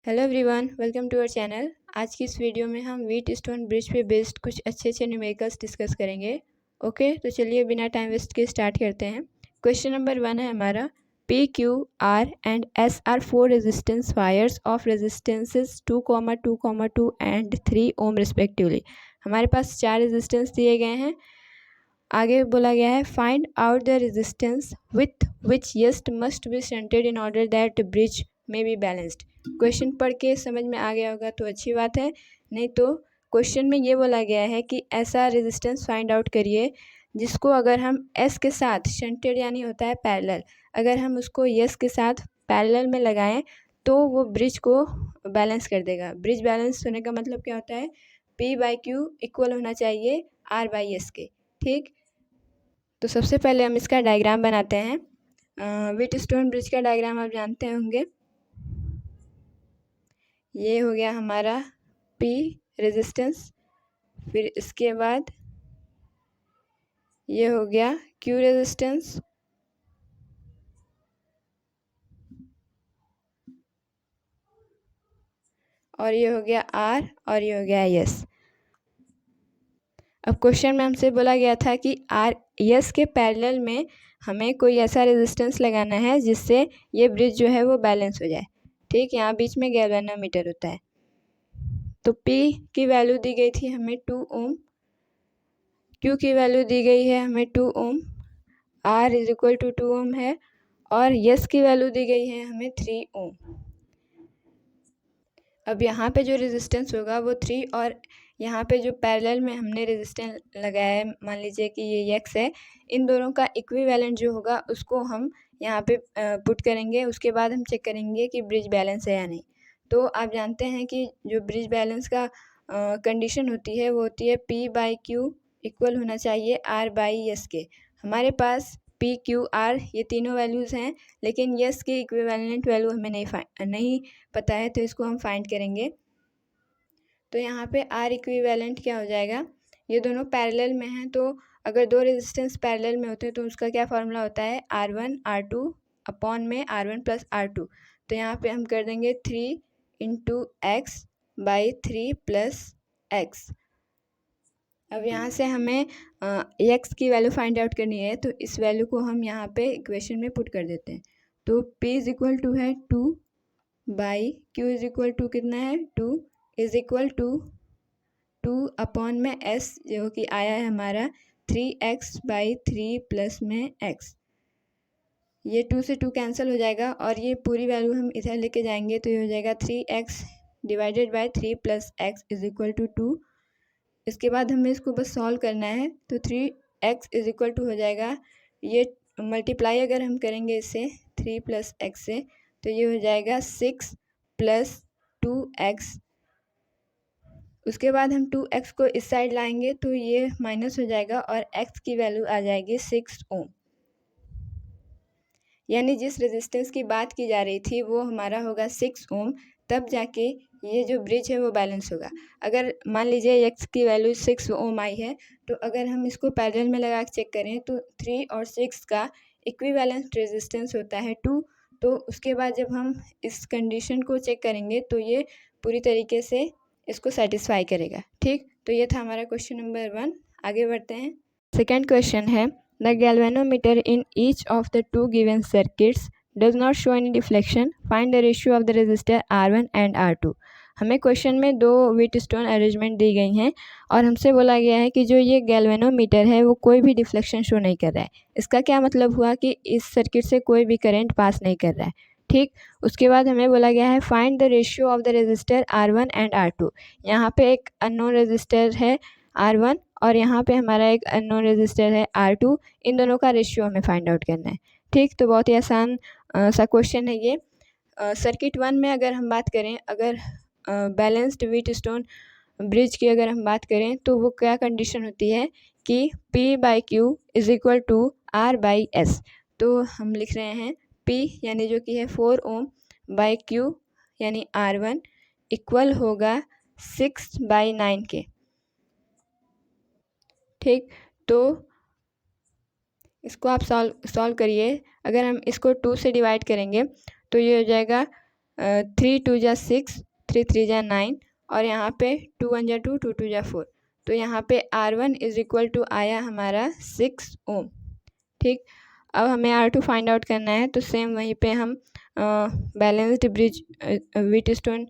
Hello everyone, welcome to our channel. आज की इस वीडियो में हम व्हीटस्टोन ब्रिज पे बेस्ड कुछ अच्छे न्यूमेरिकल्स डिस्कस करेंगे। ओके, तो चलिए बिना टाइम वेस्ट के स्टार्ट करते हैं। क्वेश्चन नंबर 1 है हमारा, P Q R and S R 4 resistance wires of resistances 2,2,2 and 3 ohm respectively. हमारे पास 4 रेजिस्टेंस दिए गए हैं। आगे बोला गया है, find out the resistance with which यस्ट must be shunted in order that bridge में बी बैलेंस्ड। क्वेश्चन पढ़ के समझ में आ गया होगा तो अच्छी बात है, नहीं तो क्वेश्चन में ये बोला गया है कि ऐसा रेजिस्टेंस फाइंड आउट करिए जिसको अगर हम एस के साथ शंटेड यानी होता है पैरेलल, अगर हम उसको यस के साथ पैरेलल में लगाएं तो वो ब्रिज को बैलेंस कर देगा। ब्रिज बैलेंस होने का मतलब क्या होता है, पी बाई क्यू इक्वल होना चाहिए आर बाई एस के। ठीक, तो सबसे पहले हम इसका डायग्राम बनाते हैं। व्हीटस्टोन ब्रिज का डायग्राम आप जानते होंगे। ये हो गया हमारा P रेजिस्टेंस, फिर इसके बाद ये हो गया Q रेजिस्टेंस, और ये हो गया R, और ये हो गया S। अब क्वेश्चन में हमसे बोला गया था कि S के पैरेलल में हमें कोई ऐसा रेजिस्टेंस लगाना है जिससे ये ब्रिज जो है वो बैलेंस हो जाए। ठीक, यहाँ बीच में गैल्वेनोमीटर होता है। तो P की वैल्यू दी गई थी हमें 2 ओम, Q की वैल्यू दी गई है हमें 2 ओम, R इज इक्वल टू 2 ओम है, और यस की वैल्यू दी गई है हमें 3 ओम। अब यहाँ पे जो रेजिस्टेंस होगा वो 3, और यहाँ पे जो पैरेलल में हमने रेजिस्टेंस लगाया है, मान लीजिए कि ये एक्स है, इन दोनों का इक्विवेलेंट जो होगा उसको हम यहाँ पे पुट करेंगे। उसके बाद हम चेक करेंगे कि ब्रिज बैलेंस है या नहीं। तो आप जानते हैं कि जो ब्रिज बैलेंस का कंडीशन होती है वो होती है P बाई क्यू इक्वल होना चाहिए R बाई एस के। हमारे पास P Q R ये तीनों वैल्यूज़ हैं, लेकिन यस की इक्विवेलेंट वैल्यू हमें नहीं पता है, तो इसको हम फाइंड करेंगे। तो यहाँ पे R इक्विवेलेंट क्या हो जाएगा, ये दोनों पैरेलल में हैं, तो अगर दो रेजिस्टेंस पैरेलल में होते हैं तो उसका क्या फॉर्मूला होता है, R1 R2 अपॉन में R1 प्लस R2। तो यहाँ पे हम कर देंगे 3 into x by 3 plus x. अब यहाँ से हमें एक्स की वैल्यू फाइंड आउट करनी है, तो इस वैल्यू को हम यहाँ पे इक्वेशन में पुट कर देते हैं। तो P इज इक्वल टू है 2 by Q is equal to कितना है 2 इज इक्वल टू 2 अपॉन में S जो कि आया है हमारा 3x बाई 3 प्लस में x। ये 2 से 2 कैंसिल हो जाएगा, और ये पूरी वैल्यू हम इधर लेके जाएंगे तो ये हो जाएगा 3x divided by 3 plus x is equal to 2। इसके बाद हमें इसको बस सॉल्व करना है, तो 3x इज इक्वल टू हो जाएगा, ये मल्टीप्लाई अगर हम करेंगे इससे 3 प्लस एक्स से, तो ये हो जाएगा 6 प्लस 2x। उसके बाद हम 2x को इस साइड लाएंगे तो ये माइनस हो जाएगा, और x की वैल्यू आ जाएगी 6 ओम। यानी जिस रेजिस्टेंस की बात की जा रही थी वो हमारा होगा 6 ओम, तब जाके ये जो ब्रिज है वो बैलेंस होगा। अगर मान लीजिए x की वैल्यू 6 ओम आई है, तो अगर हम इसको पैरेलल में लगा के चेक करें तो 3 और 6 का इक्विवेलेंट रेजिस्टेंस होता है 2। तो उसके बाद जब हम इस कंडीशन को चेक करेंगे तो ये पूरी तरीके से इसको सेटिस्फाई करेगा। ठीक, तो ये था हमारा क्वेश्चन नंबर 1। आगे बढ़ते हैं। सेकेंड क्वेश्चन है, the galvanometer in each of the 2 given circuits does not show any deflection. Find the ratio of the resistor R1 and R2. हमें क्वेश्चन में दो व्हीटस्टोन अरेंजमेंट दी गई हैं, और हमसे बोला गया है कि जो ये गैल्वेनोमीटर है वो कोई भी डिफ्लेक्शन शो नहीं कर रहा है। इसका क्या मतलब हुआ कि इस सर्किट से कोई भी करंट पास नहीं कर रहा है। ठीक, उसके बाद हमें बोला गया है find the ratio of the resistor R1 and R2। यहाँ पे एक अननोन रेजिस्टर है R1, और यहाँ पे हमारा एक अननोन रेजिस्टर है R2। इन दोनों का रेशियो हमें फाइंड आउट करना है। ठीक, तो बहुत ही आसान सा क्वेश्चन है ये। सर्किट 1 में अगर हम बात करें, अगर बैलेंस्ड व्हीटस्टोन ब्रिज की अगर हम बात करें तो वो क्या कंडीशन होती है कि P by Q is equal to R by S. तो हम लिख रहे हैं P यानी जो कि है 4 ओम बाई Q यानी R1 इक्वल होगा 6 बाई 9 के। ठीक, तो इसको आप सॉल्व करिए। अगर हम इसको 2 से डिवाइड करेंगे तो ये हो जाएगा 3 2 जा 6, 3 3 जा 9 और यहाँ पे 2 1 जा 2, 2 2 जा 4। तो यहाँ पे R1 इज इक्वल टू आया हमारा 6 ओम। ठीक, अब हमें R2 फाइंड आउट करना है। तो सेम वहीं पे हम बैलेंस्ड ब्रिज व्हीटस्टोन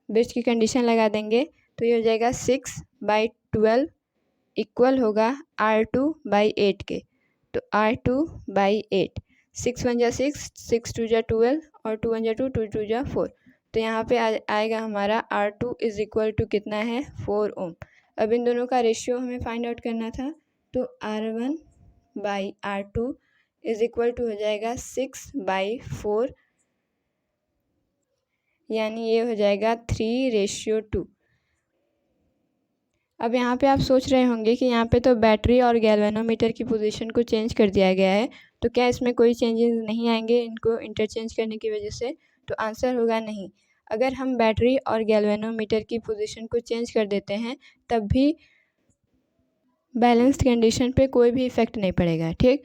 ब्रिज की कंडीशन लगा देंगे। तो ये हो जाएगा 6/12 इक्वल होगा R2/8 के। तो R2/8, 6 1 जा 6, 6 2 जा 12 और 2 1 जा 2, 2 2 जा 4। तो यहाँ पे आएगा हमारा R2 इज इक्वल टू कितना है 4 ओम। अब इन दोनों का रेशियो हमें फाइंड आउट करना था। तो R1/R2 इज इक्वल टू हो जाएगा 6/4, यानी ये हो जाएगा 3:2। अब यहाँ पे आप सोच रहे होंगे कि यहाँ पे तो बैटरी और गैल्वेनोमीटर की पोजीशन को चेंज कर दिया गया है, तो क्या इसमें कोई चेंजेस नहीं आएंगे इनको इंटरचेंज करने की वजह से? तो आंसर होगा नहीं। अगर हम बैटरी और गैल्वेनोमीटर की पोजीशन को चेंज कर देते हैं तब भी बैलेंस्ड कंडीशन पे कोई भी इफेक्ट नहीं पड़ेगा। ठीक,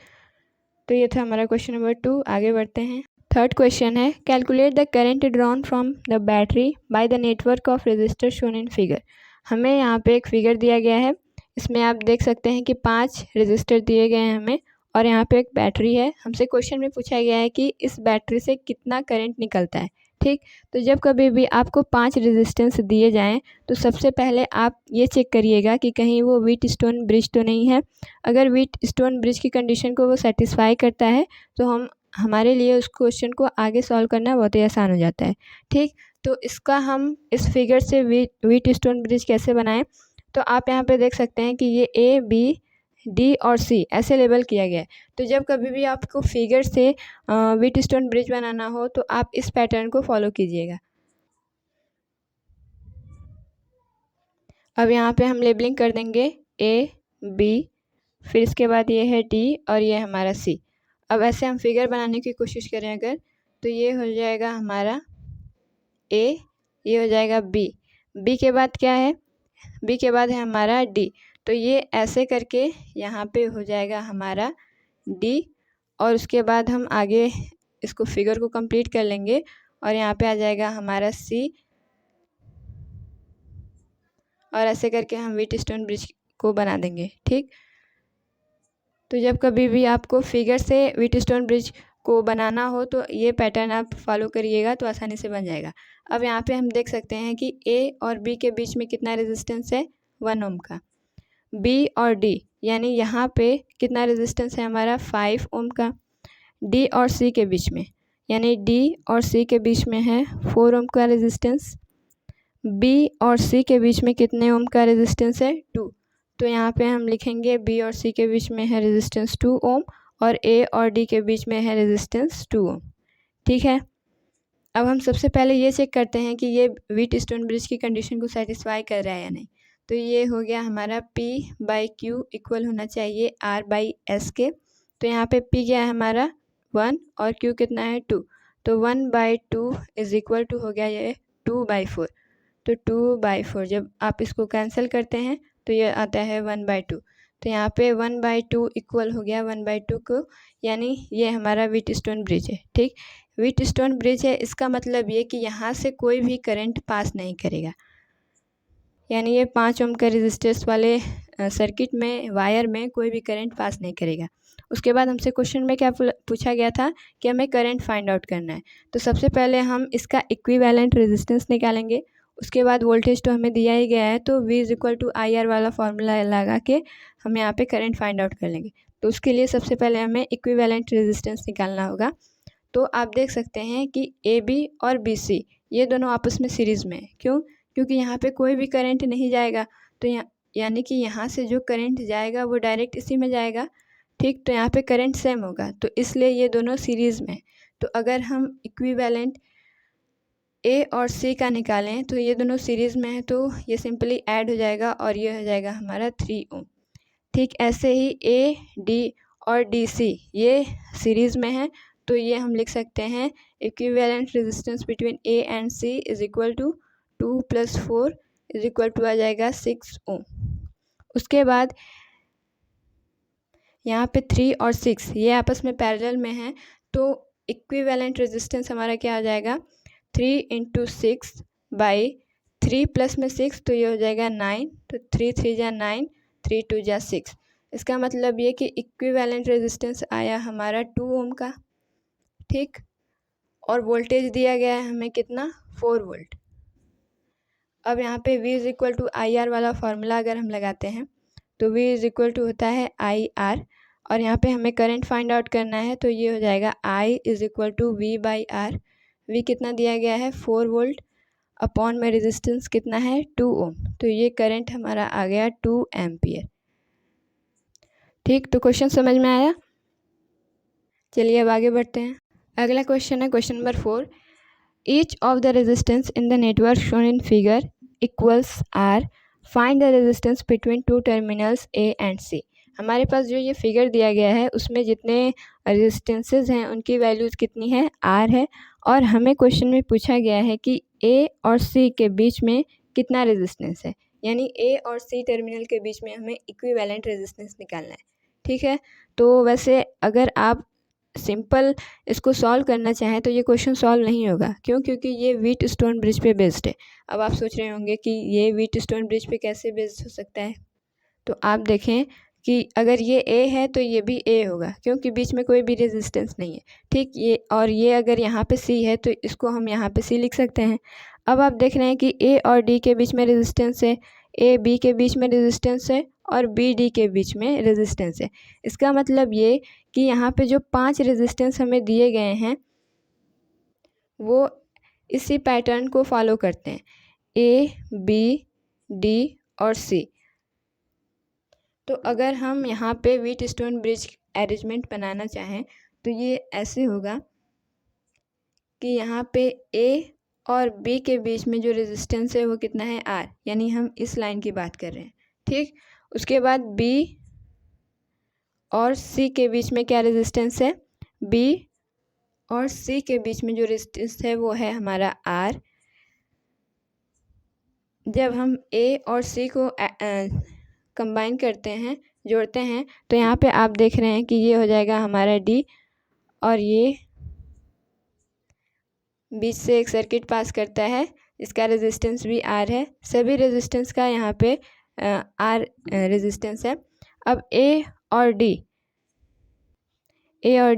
तो ये था हमारा क्वेश्चन नंबर 2। आगे बढ़ते हैं। थर्ड क्वेश्चन है, calculate the current drawn from the battery by the network of resistor shown in figure. हमें यहाँ पे एक फिगर दिया गया है, इसमें आप देख सकते हैं कि 5 रेजिस्टर दिए गए हैं हमें और यहाँ पे एक बैटरी है। हमसे क्वेश्चन में पूछा गया है कि इस बैटरी से कितना करंट निकलता है। ठीक, तो जब कभी भी आपको 5 रेजिस्टेंस दिए जाएं तो सबसे पहले आप ये चेक करिएगा कि कहीं वो व्हीटस्टोन ब्रिज तो नहीं है। अगर व्हीटस्टोन ब्रिज की कंडीशन को वो सेटिस्फाई करता है तो हमारे लिए उस क्वेश्चन को आगे सॉल्व करना बहुत ही आसान हो जाता है। ठीक, तो इसका हम इस फिगर से व्हीटस्टोन ब्रिज कैसे बनाएं? तो आप यहाँ पे देख सकते हैं कि ये A, B, D और C ऐसे लेबल किया गया है। तो जब कभी भी आपको फिगर से व्हीटस्टोन ब्रिज बनाना हो तो आप इस पैटर्न को फॉलो कीजिएगा। अब यहाँ पे हम लेबलिंग कर देंगे A, B, फिर इसके बाद ये है D और ये हमारा C। अब ऐसे हम फिगर बनाने की कोशिश करें अगर, तो ये हो जाएगा हमारा A, ये हो जाएगा B, B के बाद क्या है? B के बाद है हमारा D। तो ये ऐसे करके यहाँ पे हो जाएगा हमारा D और उसके बाद हम आगे इसको फिगर को कंप्लीट कर लेंगे और यहाँ पे आ जाएगा हमारा C और ऐसे करके हम व्हीटस्टोन ब्रिज को बना देंगे। ठीक, तो जब कभी भी आपको फिगर से व्हीटस्टोन ब्रिज को बनाना हो तो ये पैटर्न आप फॉलो करिएगा तो आसानी से बन जाएगा। अब यहाँ पे हम देख सकते हैं कि A और B के बीच में कितना रेजिस्टेंस है? 1 ओम का। B और D यानी यहाँ पे कितना रेजिस्टेंस है हमारा? 5 ओम का। D और C के बीच में यानी D और C के बीच में है 4 ओम का रेजिस्टेंस। B और C के बीच में कितने ओम का रेजिस्टेंस है? 2। तो यहाँ पे हम लिखेंगे B और C के बीच में है रेजिस्टेंस 2 ओम और A और D के बीच में है रेजिस्टेंस 2 ओम। ठीक है, अब हम सबसे पहले ये चेक करते हैं कि ये व्हीटस्टोन ब्रिज की कंडीशन को सेटिस्फाई कर रहा है या नहीं। तो ये हो गया हमारा P/Q इक्वल होना चाहिए R/S के। तो यहाँ पे P क्या है हमारा 1 और Q कितना है 2। तो 1/2 इज इक्वल टू हो गया ये 2/4। तो 2/4 जब आप इसको कैंसिल करते हैं तो ये आता है 1/2। तो यहाँ पे 1/2 इक्वल हो गया 1/2 को, यानी ये हमारा व्हीटस्टोन ब्रिज है। ठीक, व्हीटस्टोन ब्रिज है, इसका मतलब ये कि यहाँ से कोई भी करंट पास नहीं करेगा, यानी ये 5 ओम का रेजिस्टेंस वाले सर्किट में वायर में कोई भी करंट पास नहीं करेगा। उसके बाद हमसे क्वेश्चन में क्या पूछा गया था कि हमें करंट फाइंड आउट करना है। तो सबसे पहले हम इसका इक्विवेलेंट रेजिस्टेंस निकालेंगे, उसके बाद वोल्टेज तो हमें दिया ही गया है तो V=IR वाला फॉर्मूला लगा के हम यहाँ पे करंट फाइंड आउट कर लेंगे। तो उसके लिए सबसे पहले हमें इक्विवेलेंट रेजिस्टेंस निकालना होगा। तो आप देख सकते हैं कि AB और BC ये दोनों आपस में सीरीज़ में है। क्यों? क्योंकि यहाँ पे कोई भी करंट नहीं जाएगा, तो यानी कि यहाँ से जो करंट जाएगा वो डायरेक्ट इसी में जाएगा। ठीक, तो यहाँ पे करंट सेम होगा, तो इसलिए ये दोनों सीरीज़ में। तो अगर हम इक्विवेलेंट A और C का निकालें तो ये दोनों सीरीज़ में है, तो ये सिंपली ऐड हो जाएगा और ये हो जाएगा हमारा 3 ओम। ठीक, ऐसे ही A, D और DC ये सीरीज़ में है, तो ये हम लिख सकते हैं equivalent resistance between A and C is equal to 2 + 4 is equal to आ जाएगा 6 ओम। उसके बाद यहाँ पे 3 और 6 ये आपस में पैरेलल में हैं, तो इक्विवेलेंट रेजिस्टेंस हमारा क्या आ जाएगा? 3 इंटू 6 बाई 3 प्लस में 6 तो ये हो जाएगा 9, तो 3 3 जा 9, 3 2 जा 6। इसका मतलब ये कि इक्विवेलेंट रेजिस्टेंस आया हमारा 2 ओम का, ठीक। और वोल्टेज दिया गया है हमें कितना, 4 वोल्ट। अब यहाँ पे V is equal to I R वाला फार्मूला अगर हम लगाते हैं तो V इज इक्वल टू होता है आई आर, और यहाँ पे हमें करंट फाइंड आउट करना है तो ये हो जाएगा I is equal to V by R. V कितना दिया गया है, 4 वोल्ट, अपॉन में रेजिस्टेंस कितना है, 2 ओम, तो ये करंट हमारा आ गया 2 एम्पियर, ठीक। तो क्वेश्चन समझ में आया। चलिए अब आगे बढ़ते हैं। अगला क्वेश्चन है question number 4। Each of the resistance in the network shown in figure equals R, find the resistance between two terminals A and C. हमारे पास जो ये फिगर दिया गया है उसमें जितने रेजिस्टेंसेज हैं उनकी वैल्यूज़ कितनी है, आर है, और हमें क्वेश्चन में पूछा गया है कि ए और सी के बीच में कितना रेजिस्टेंस है, यानी ए और सी टर्मिनल के बीच में हमें इक्विवेलेंट रेजिस्टेंस निकालना है, ठीक है। तो वैसे अगर आप सिंपल इसको सॉल्व करना चाहें तो ये क्वेश्चन सॉल्व नहीं होगा, क्यों, क्योंकि ये व्हीटस्टोन ब्रिज पे बेस्ड है। अब आप सोच रहे होंगे कि ये व्हीटस्टोन ब्रिज पे कैसे बेस्ड हो सकता है, तो आप देखें कि अगर ये ए है तो ये भी ए होगा, क्योंकि बीच में कोई भी रेजिस्टेंस नहीं है, ठीक। ये और ये अगर यहाँ पे सी है तो इसको हम यहाँ पे सी लिख सकते हैं। अब आप देख रहे हैं कि ए और डी के बीच में रेजिस्टेंस है, ए बी के बीच में रेजिस्टेंस है, और बी डी के बीच में रेजिस्टेंस है। इसका मतलब ये कि यहाँ पे जो 5 रेजिस्टेंस हमें दिए गए हैं वो इसी पैटर्न को फॉलो करते हैं, ए बी डी और सी। तो अगर हम यहाँ पे व्हीटस्टोन ब्रिज अरेंजमेंट बनाना चाहें तो ये ऐसे होगा कि यहाँ पे ए और बी के बीच में जो रेजिस्टेंस है वो कितना है, आर, यानी हम इस लाइन की बात कर रहे हैं, ठीक। उसके बाद बी और सी के बीच में क्या रेजिस्टेंस है, बी और सी के बीच में जो रेजिस्टेंस है वो है हमारा आर। जब हम ए और सी को कंबाइन करते हैं, जोड़ते हैं, तो यहाँ पे आप देख रहे हैं कि ये हो जाएगा हमारा डी, और ये बीच से एक सर्किट पास करता है, इसका रेजिस्टेंस भी आर है। सभी रेजिस्टेंस का यहाँ पे आर रेजिस्टेंस है। अब ए और डी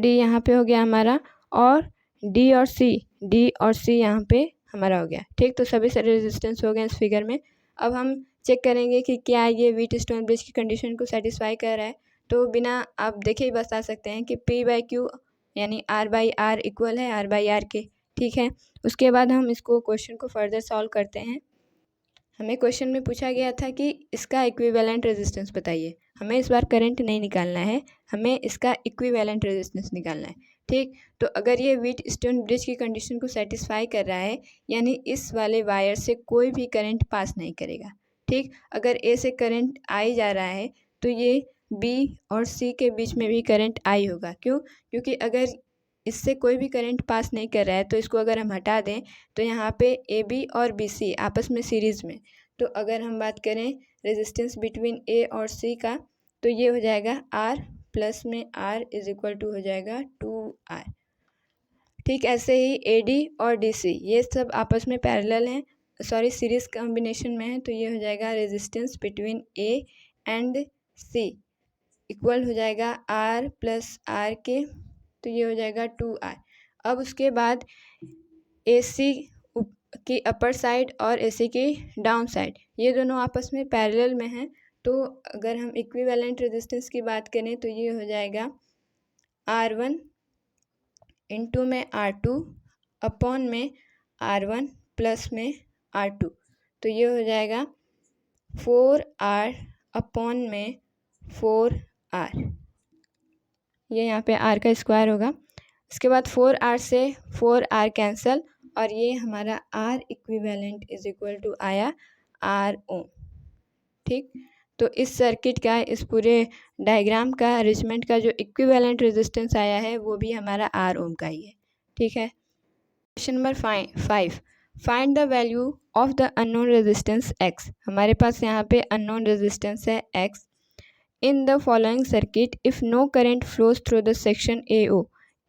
यहाँ पे हो गया हमारा, और डी और सी यहाँ पे हमारा हो गया, ठीक। तो सभी सारे रेजिस्टेंस हो गए इस फिगर में। अब हम चेक करेंगे कि क्या ये व्हीटस्टोन ब्रिज की कंडीशन को सेटिस्फाई कर रहा है। तो बिना आप देखे ही बता सकते हैं कि P बाई क्यू यानी R बाई आर इक्वल है R बाई आर के, ठीक है। उसके बाद हम इसको क्वेश्चन को फर्दर सॉल्व करते हैं। हमें क्वेश्चन में पूछा गया था कि इसका इक्विवेलेंट रेजिस्टेंस बताइए। हमें इस बार करंट नहीं निकालना है, हमें इसका इक्विवेलेंट रेजिस्टेंस निकालना है, ठीक। तो अगर ये व्हीटस्टोन ब्रिज की कंडीशन को सेटिस्फाई कर रहा है, यानी इस वाले वायर से कोई भी करंट पास नहीं करेगा, ठीक। अगर ए से करंट आई जा रहा है तो ये बी और सी के बीच में भी करंट आई होगा, क्यों, क्योंकि अगर इससे कोई भी करंट पास नहीं कर रहा है तो इसको अगर हम हटा दें तो यहाँ पे ए बी और बी सी आपस में सीरीज़ में, तो अगर हम बात करें रेजिस्टेंस बिटवीन ए और सी का तो ये हो जाएगा आर प्लस में आर इज इक्वल टू हो जाएगा 2R, ठीक। ऐसे ही ए डी और डी सी ये सब आपस में पैरेलल हैं, सॉरी सीरीज़ कॉम्बिनेशन में है, तो ये हो जाएगा resistance between A and C equal हो जाएगा आर प्लस आर के, तो ये हो जाएगा 2R। अब उसके बाद AC की अपर साइड और AC की डाउन साइड ये दोनों आपस में पैरेलल में हैं, तो अगर हम इक्विवेलेंट रेजिस्टेंस की बात करें तो ये हो जाएगा R1 इंटू में R2 अपॉन में R1 प्लस में R2, तो ये हो जाएगा 4R अपॉन में 4R, ये यहाँ पे R का स्क्वायर होगा। इसके बाद 4R से 4R कैंसल, और ये हमारा R equivalent is equal to आया R ओम, ठीक। तो इस सर्किट का, इस पूरे डायग्राम का, अरेंजमेंट का जो इक्विवेलेंट रेजिस्टेंस आया है वो भी हमारा R ओम का ही है, ठीक है। Question number 5, find the value of the unknown resistance X। हमारे पास यहाँ पे अननोन रेजिस्टेंस है X in the following circuit if no current flows through the section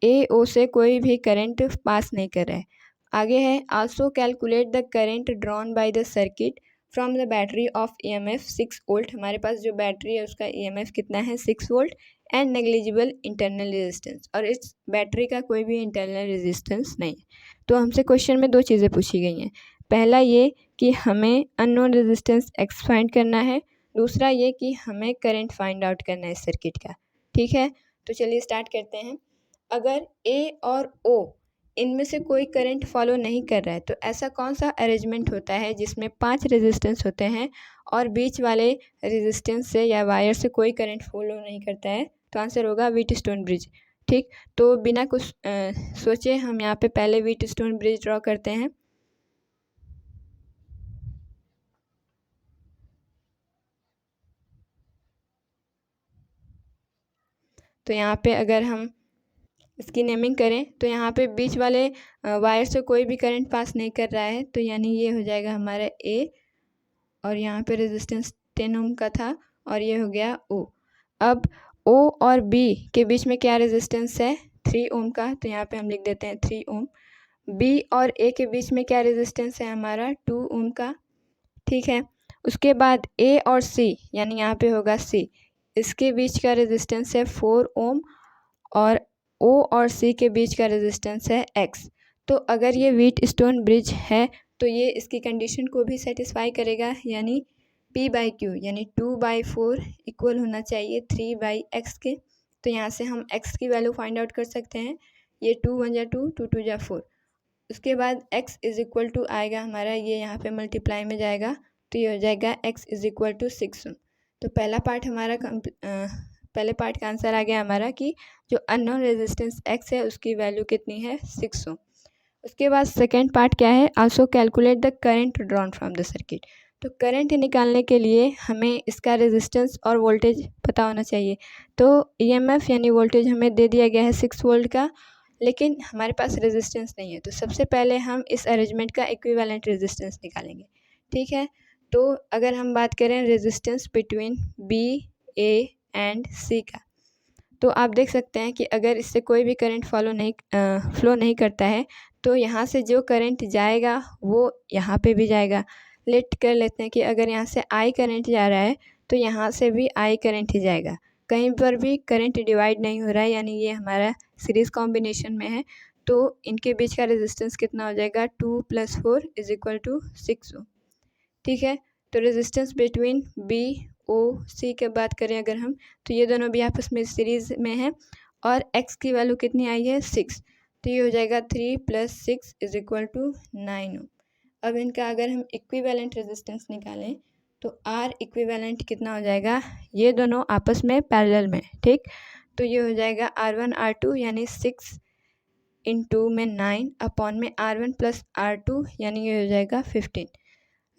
AO से कोई भी करंट पास नहीं कर रहा है। आगे है also calculate the current drawn by the circuit from the battery of EMF 6 volt. हमारे पास जो बैटरी है उसका EMF कितना है 6 volt and negligible internal resistance, और इस बैटरी का कोई भी इंटरनल रेजिस्टेंस नहीं है। तो हमसे क्वेश्चन में दो चीज़ें पूछी गई हैं, पहला ये कि हमें अननोन रेजिस्टेंस एक्स फाइंड करना है, दूसरा ये कि हमें करंट फाइंड आउट करना है इस सर्किट का। ठीक है, तो चलिए स्टार्ट करते हैं। अगर ए और ओ इनमें से कोई करंट फॉलो नहीं कर रहा है तो ऐसा कौन सा अरेंजमेंट होता है जिसमें 5 रेजिस्टेंस होते हैं और बीच वाले रेजिस्टेंस से या वायर से कोई करंट फॉलो नहीं करता है? तो आंसर होगा व्हीटस्टोन ब्रिज। ठीक, तो बिना कुछ सोचे हम यहाँ पे पहले व्हीटस्टोन ब्रिज ड्रॉ करते हैं। तो यहाँ पे अगर हम इसकी नेमिंग करें तो यहाँ पे बीच वाले वायर से कोई भी करंट पास नहीं कर रहा है, तो यानी ये हो जाएगा हमारा ए, और यहाँ पे रेजिस्टेंस 10 ओम का था और ये हो गया ओ। अब ओ और बी के बीच में क्या रेजिस्टेंस है 3 ओम का, तो यहाँ पे हम लिख देते हैं 3 ओम। बी और ए के बीच में क्या रेजिस्टेंस है हमारा 2 ओम का। ठीक है, उसके बाद ए और सी यानी यहाँ पे होगा सी, इसके बीच का रेजिस्टेंस है 4 ओम और ओ और सी के बीच का रेजिस्टेंस है एक्स। तो अगर ये व्हीटस्टोन ब्रिज है तो ये इसकी कंडीशन को भी सेटिस्फाई करेगा, यानी P/Q यानी 2/4 इक्वल होना चाहिए 3/x के। तो यहाँ से हम x की वैल्यू फाइंड आउट कर सकते हैं, ये 2 1 जा 2 2 2 जा 4। उसके बाद x इज इक्वल टू आएगा हमारा, ये यहाँ पे मल्टीप्लाई में जाएगा तो ये हो जाएगा x इज इक्वल टू 6 ओम। तो पहला पार्ट हमारा पहले पार्ट का आंसर आ गया हमारा कि जो अननोन रेजिस्टेंस x है उसकी वैल्यू कितनी है 6 ओम। उसके बाद सेकेंड पार्ट क्या है, also calculate the current drawn from the circuit. तो करंट निकालने के लिए हमें इसका रेजिस्टेंस और वोल्टेज पता होना चाहिए। तो EMF यानी वोल्टेज हमें दे दिया गया है 6 वोल्ट का, लेकिन हमारे पास रेजिस्टेंस नहीं है, तो सबसे पहले हम इस अरेंजमेंट का इक्विवेलेंट रेजिस्टेंस निकालेंगे। ठीक है, तो अगर हम बात करें resistance between B, A and C का, तो आप देख सकते हैं कि अगर इससे कोई भी करंट फ्लो नहीं करता है तो यहाँ से जो करंट जाएगा वो यहाँ पे भी जाएगा। लेट कर लेते हैं कि अगर यहाँ से I करंट जा रहा है तो यहाँ से भी I करंट ही जाएगा, कहीं पर भी करंट डिवाइड नहीं हो रहा है, यानी ये हमारा सीरीज़ कॉम्बिनेशन में है। तो इनके बीच का रेजिस्टेंस कितना हो जाएगा 2 + 4 इज इक्वल टू 6 ओम। ठीक है, तो रेजिस्टेंस बिटवीन बी ओ सी की बात करें अगर हम, तो ये दोनों भी आपस में सीरीज़ में है और x की वैल्यू कितनी आई है 6, तो ये हो जाएगा 3 + 6 इज इक्वल टू 9 ओम। अब इनका अगर हम इक्विवेलेंट रेजिस्टेंस निकालें तो R इक्विवेलेंट कितना हो जाएगा, ये दोनों आपस में पैरेलल में। ठीक, तो ये हो जाएगा R1 R2 यानी 6 × में 9 अपॉन में R1 + R2 यानी ये हो जाएगा 15।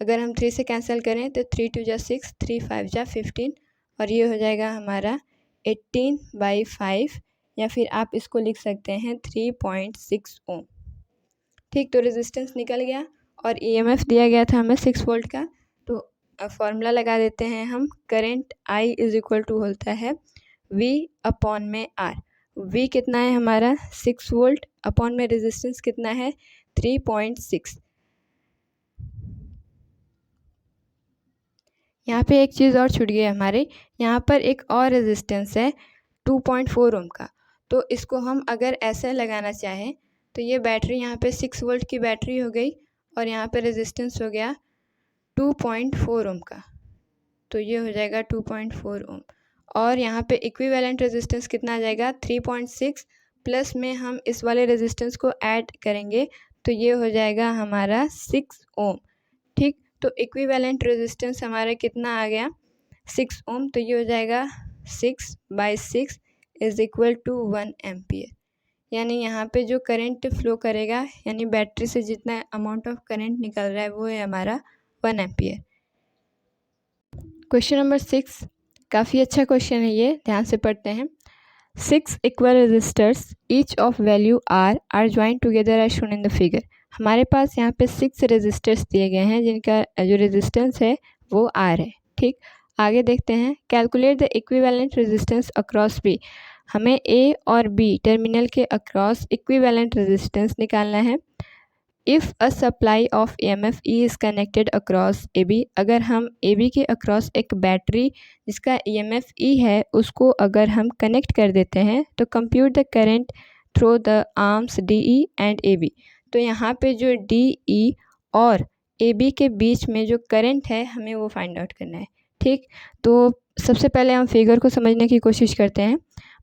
अगर हम 3 से कैंसिल करें तो 3 2 जा 6 3 5 जा 15 और ये हो जाएगा हमारा 18/5, या फिर आप इसको लिख सकते हैं 3.6 ओम। ठीक, तो रेजिस्टेंस निकल गया और EMF दिया गया था हमें 6 वोल्ट का। तो फॉर्मूला लगा देते हैं हम, current I is equal to होता है V अपॉन में R। V कितना है हमारा 6 वोल्ट अपॉन में रेजिस्टेंस कितना है 3.6। यहाँ पे एक चीज़ और छूट गई हमारे, यहाँ पर एक और रेजिस्टेंस है 2.4 ओम का। तो इसको हम अगर ऐसे लगाना चाहें तो ये बैटरी यहाँ पे 6 वोल्ट की बैटरी हो गई और यहाँ पे रेजिस्टेंस हो गया 2.4 ओम का, तो ये हो जाएगा 2.4 ओम। और यहाँ पे इक्विवेलेंट रेजिस्टेंस कितना आ जाएगा 3.6, प्लस में हम इस वाले रेजिस्टेंस को ऐड करेंगे तो ये हो जाएगा हमारा 6 ओम। ठीक, तो इक्विवेलेंट रेजिस्टेंस हमारा कितना आ गया 6 ओम, तो ये हो जाएगा 6/6 इज इक्वल टू 1 एम्पियर। यानी यहाँ पे जो करंट फ्लो करेगा यानी बैटरी से जितना अमाउंट ऑफ करंट निकल रहा है वो है हमारा 1 एम्पियर। क्वेश्चन नंबर 6 काफ़ी अच्छा क्वेश्चन है, ये ध्यान से पढ़ते हैं। 6 equal resistors each of value R join together as shown in the figure. हमारे पास यहाँ पे 6 रेजिस्टर्स दिए गए हैं जिनका जो रेजिस्टेंस है वो R है। ठीक, आगे देखते हैं, calculate the equivalent resistance across B। हमें A और B टर्मिनल के अक्रॉस इक्विवेलेंट रेजिस्टेंस निकालना है। If a supply of EMF E is connected across AB, अगर हम AB के अक्रॉस एक बैटरी जिसका EMF E है उसको अगर हम कनेक्ट कर देते हैं तो compute the current through the arms DE and AB। तो यहाँ पे जो DE और AB के बीच में जो करंट है हमें वो फाइंड आउट करना है। ठीक, तो सबसे पहले हम फिगर को समझने की कोशिश करते हैं।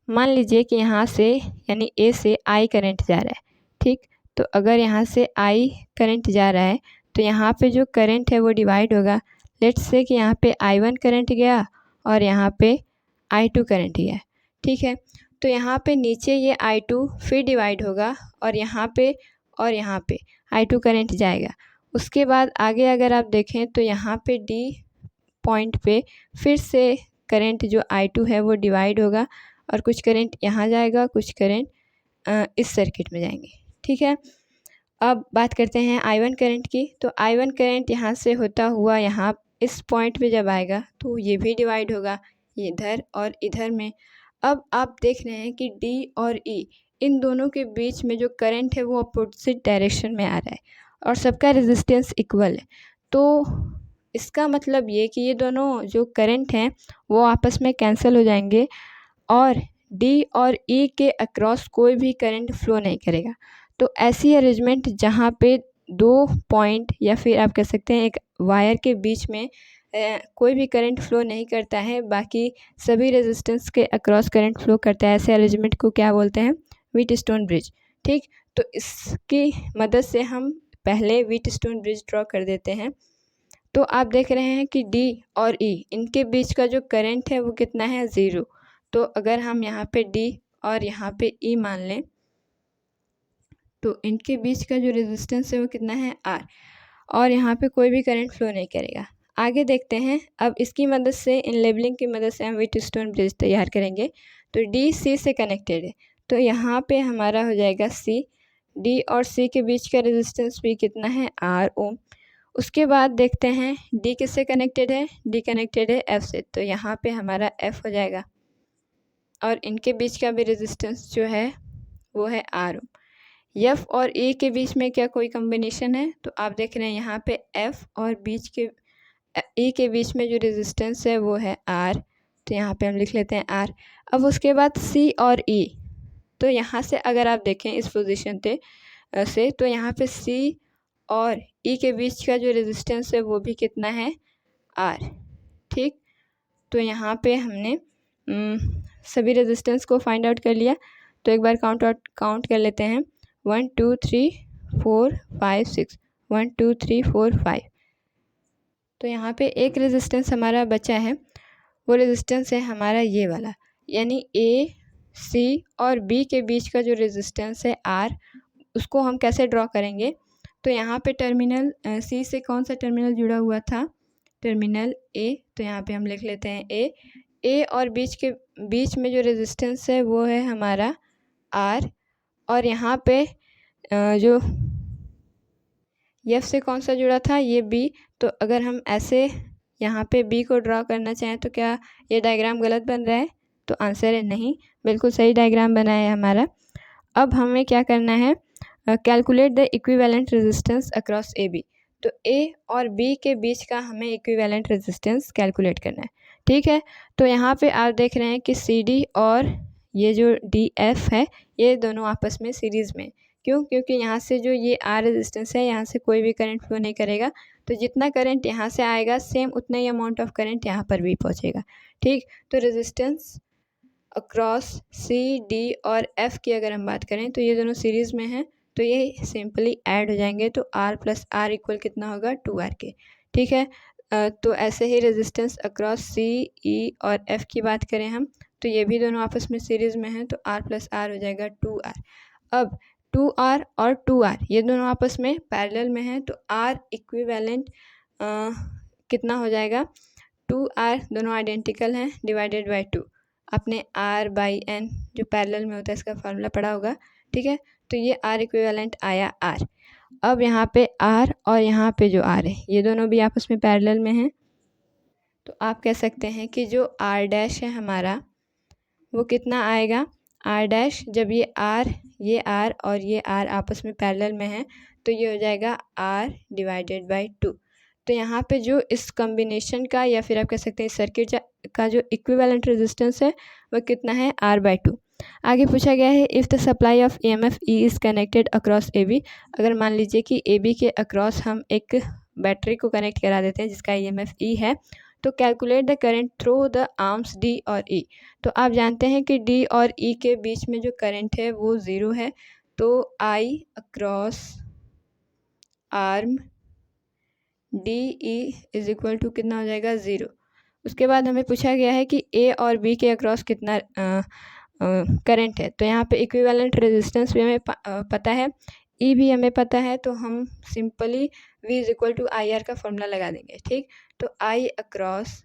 मान लीजिए कि यहाँ से यानी A से I करंट जा रहा है। ठीक, तो अगर यहाँ से I करंट जा रहा है तो यहाँ पे जो करंट है वो डिवाइड होगा। लेट्स से कि यहाँ पे I1 करंट गया और यहाँ पे I2 करंट गया। ठीक है, तो यहाँ पे नीचे ये I2 फिर डिवाइड होगा और यहाँ पे I2 करंट जाएगा। उसके बाद आगे अगर आप देखें तो यहाँ पे D पॉइंट पे फिर से करंट जो I2 है वो डिवाइड होगा और कुछ करंट यहाँ जाएगा, कुछ करंट इस सर्किट में जाएंगे। ठीक है, अब बात करते हैं I1 करंट की। तो I1 करंट यहाँ से होता हुआ यहाँ इस पॉइंट पे जब आएगा तो ये भी डिवाइड होगा इधर और इधर में। अब आप देख रहे हैं कि D और E इन दोनों के बीच में जो करंट है वो अपोजिट डायरेक्शन में आ रहा है और सबका रेजिस्टेंस इक्वल है। तो इसका मतलब ये कि ये दोनों जो करंट हैं वो आपस में कैंसिल हो जाएंगे और D और E के अक्रॉस कोई भी करंट फ्लो नहीं करेगा। तो ऐसी अरेंजमेंट जहाँ पे दो पॉइंट या फिर आप कह सकते हैं एक वायर के बीच में कोई भी करंट फ्लो नहीं करता है, बाकी सभी रेजिस्टेंस के अक्रॉस करंट फ्लो करता है, ऐसे अरेंजमेंट को क्या बोलते हैं? Wheatstone bridge. ठीक, तो इसकी मदद से हम पहले व्हीटस्टोन ब्रिज ड्रॉ कर देते हैं। तो आप देख रहे हैं कि D और E इनके बीच का जो करंट है वो कितना है? 0। तो अगर हम यहाँ पे D और यहाँ पे E मान लें तो इनके बीच का जो रेजिस्टेंस है वो कितना है? R, और यहाँ पे कोई भी करंट फ्लो नहीं करेगा। आगे देखते हैं, अब इसकी मदद से इन लेबलिंग की मदद से हम व्हीटस्टोन ब्रिज तैयार करेंगे। तो D C से कनेक्टेड है तो यहाँ पे हमारा हो जाएगा C। D और C के बीच का रेजिस्टेंस भी कितना है? R ओम। उसके बाद देखते हैं D किससे कनेक्टेड है? D कनेक्टेड है F से, तो यहाँ पे हमारा F हो जाएगा और इनके बीच का भी रेजिस्टेंस जो है वो है R ओम। F और E के बीच में क्या कोई कॉम्बिनेशन है? तो आप देख रहे हैं यहाँ पे F और E के बीच में जो रेजिस्टेंस है वो है R, तो यहाँ पे हम लिख लेते हैं R। अब उसके बाद C और E, तो यहाँ से अगर आप देखें इस पोजीशन से तो यहाँ पे C और E के बीच का जो रेजिस्टेंस है वो भी कितना है? R। ठीक, तो यहाँ पे हमने सभी रेजिस्टेंस को फाइंड आउट कर लिया। तो एक बार काउंट कर लेते हैं। 1 2 3 4 5 6 1 2 3 4 5। तो यहाँ पे एक रेजिस्टेंस हमारा बचा है, वो रेजिस्टेंस है हमारा ये वाला, यानी A, C और B के बीच का जो रेजिस्टेंस है R, उसको हम कैसे ड्रॉ करेंगे? तो यहाँ पे टर्मिनल C से कौन सा टर्मिनल जुड़ा हुआ था? टर्मिनल A, तो यहाँ पे हम लिख लेते हैं A और बीच में जो रेजिस्टेंस है वो है हमारा R, और यहाँ पे जो F से कौन सा जुड़ा था? ये B। तो अगर हम ऐसे यहाँ पे B को ड्रॉ करना चाहें तो क्या ये डायग्राम गलत बन रहा है? तो आंसर है नहीं, बिल्कुल सही डायग्राम बना है हमारा। अब हमें क्या करना है? Calculate the equivalent resistance across AB। तो A और B के बीच का हमें इक्विवेलेंट रेजिस्टेंस कैलकुलेट करना है। ठीक है, तो यहाँ पे आप देख रहे हैं कि CD और ये जो DF है ये दोनों आपस में सीरीज़ में। क्यों? क्योंकि यहाँ से जो ये R रेजिस्टेंस है यहाँ से कोई भी करंट फ्लो नहीं करेगा, तो जितना करंट यहाँ से आएगा सेम उतना ही अमाउंट ऑफ करंट यहाँ पर भी पहुँचेगा। ठीक, तो रेजिस्टेंस अक्रॉस C, D और F की अगर हम बात करें तो ये दोनों सीरीज़ में हैं, तो ये सिंपली ऐड हो जाएंगे, तो R प्लस R इक्वल कितना होगा? 2R के। ठीक है, तो ऐसे ही रेजिस्टेंस अक्रॉस C, E और F की बात करें हम तो ये भी दोनों आपस में सीरीज़ में हैं, तो R प्लस R हो जाएगा 2R। अब 2R और 2R ये दोनों आपस में पैरेलल में हैं, तो R इक्विवेलेंट कितना हो जाएगा? 2R दोनों आइडेंटिकल हैं डिवाइडेड बाय 2। आपने R/N जो पैरेलल में होता है इसका फार्मूला पढ़ा होगा। ठीक है, तो ये R इक्विवेलेंट आया R। अब यहाँ पे R और यहाँ पे जो R है ये दोनों भी आपस में पैरेलल में हैं, तो आप कह सकते हैं कि जो R डैश है हमारा वो कितना आएगा? R डैश जब ये R ये R और ये R आपस में पैरेलल में है, तो ये हो जाएगा R डिवाइडेड बाई 2। तो यहाँ पे जो इस कॉम्बिनेशन का या फिर आप कह सकते हैं सर्किट का जो इक्विवेलेंट रेजिस्टेंस है वह कितना है R/2। आगे पूछा गया है if the supply of EMF E is connected across AB। अगर मान लीजिए कि AB के अक्रॉस हम एक बैटरी को कनेक्ट करा देते हैं जिसका EMF E है, तो calculate the current through the arms D और E। तो आप जानते हैं कि D और E के बीच में जो करंट है वो 0 है, तो I across arm DE is equal to कितना हो जाएगा 0। उसके बाद हमें पूछा गया है कि A और B के अक्रॉस कितना करंट है। तो यहाँ पे इक्विवेलेंट रेजिस्टेंस भी हमें पता है, E भी हमें पता है, तो हम simply V is equal to IR का फॉर्मूला लगा देंगे। ठीक, तो I across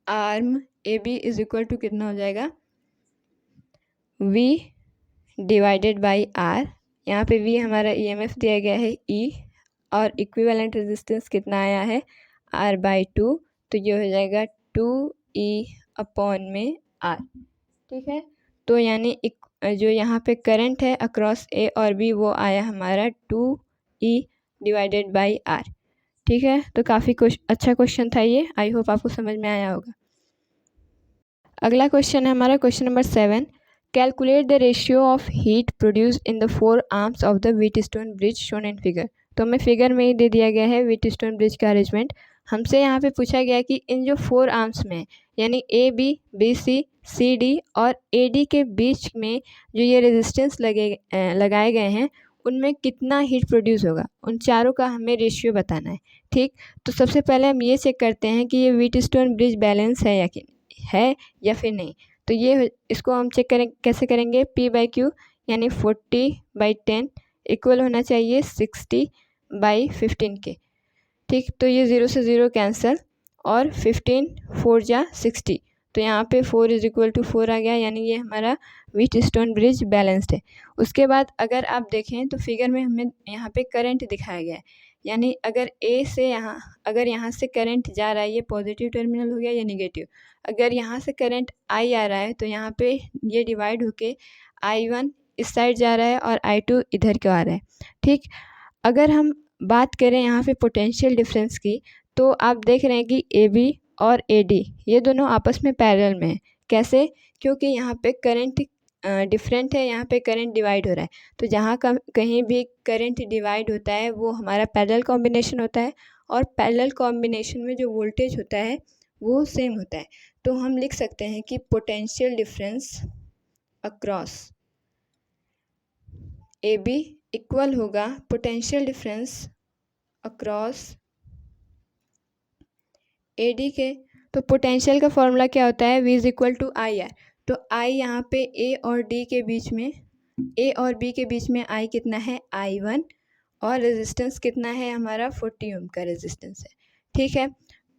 arm AB is equal to कितना हो जाएगा V डिवाइडेड बाई R। यहाँ पे V हमारा EMF दिया गया है E और इक्विवेलेंट रेजिस्टेंस कितना आया है R/2, तो ये हो जाएगा 2E अपॉन में R। ठीक है, तो यानी जो यहाँ पे करंट है अक्रॉस A और B वो आया हमारा 2E डिवाइडेड बाई R। ठीक है, तो काफ़ी अच्छा क्वेश्चन था ये, आई होप आपको समझ में आया होगा। अगला क्वेश्चन है हमारा question number 7। Calculate the ratio of heat produce in the 4 arms of the Wheatstone bridge shown in figure. तो हमें फिगर में ही दे दिया गया है व्हीटस्टोन ब्रिज का अरेंजमेंट। हमसे यहाँ पे पूछा गया कि इन जो 4 आर्म्स में यानी AB, BC, CD और AD के बीच में जो ये रेजिस्टेंस लगाए गए हैं उनमें कितना हीट प्रोड्यूस होगा, उन चारों का हमें रेशियो बताना है। ठीक, तो सबसे पहले हम ये चेक करते हैं कि ये व्हीटस्टोन ब्रिज बैलेंस है या फिर नहीं। तो ये इसको हम चेक कैसे करेंगे, P/Q यानी 40/10 इक्वल होना चाहिए 60/15 के। ठीक, तो ये 0 से 0 कैंसिल और 15 4 जा 60, तो यहाँ पे 4 इज इक्वल टू 4 आ गया, यानी ये हमारा व्हीटस्टोन ब्रिज बैलेंस्ड है। उसके बाद अगर आप देखें तो फिगर में हमें यहाँ पे करंट दिखाया गया है, यानी अगर अगर यहाँ से करंट जा रहा है, ये पॉजिटिव टर्मिनल हो गया या निगेटिव। अगर यहाँ से करंट I आ रहा है तो यहाँ पे ये डिवाइड होके I1 इस साइड जा रहा है और I2 इधर को आ रहा है। ठीक, अगर हम बात करें यहाँ पे पोटेंशियल डिफरेंस की, तो आप देख रहे हैं कि AB और AD ये दोनों आपस में पैरेलल में है। कैसे? क्योंकि यहाँ पे करंट डिफरेंट है, यहाँ पे करंट डिवाइड हो रहा है। तो जहाँ कहीं भी करंट डिवाइड होता है वो हमारा पैरेलल कॉम्बिनेशन होता है, और पैरेलल कॉम्बिनेशन में जो वोल्टेज होता है वो सेम होता है। तो हम लिख सकते हैं कि potential difference across AB equal होगा पोटेंशियल डिफरेंस अक्रॉस AD के। तो पोटेंशियल का फॉर्मूला क्या होता है, V is equal to IR। तो I यहाँ पे A और B के बीच में I कितना है I1, और रेजिस्टेंस कितना है हमारा 40 ओम का रेजिस्टेंस है। ठीक है,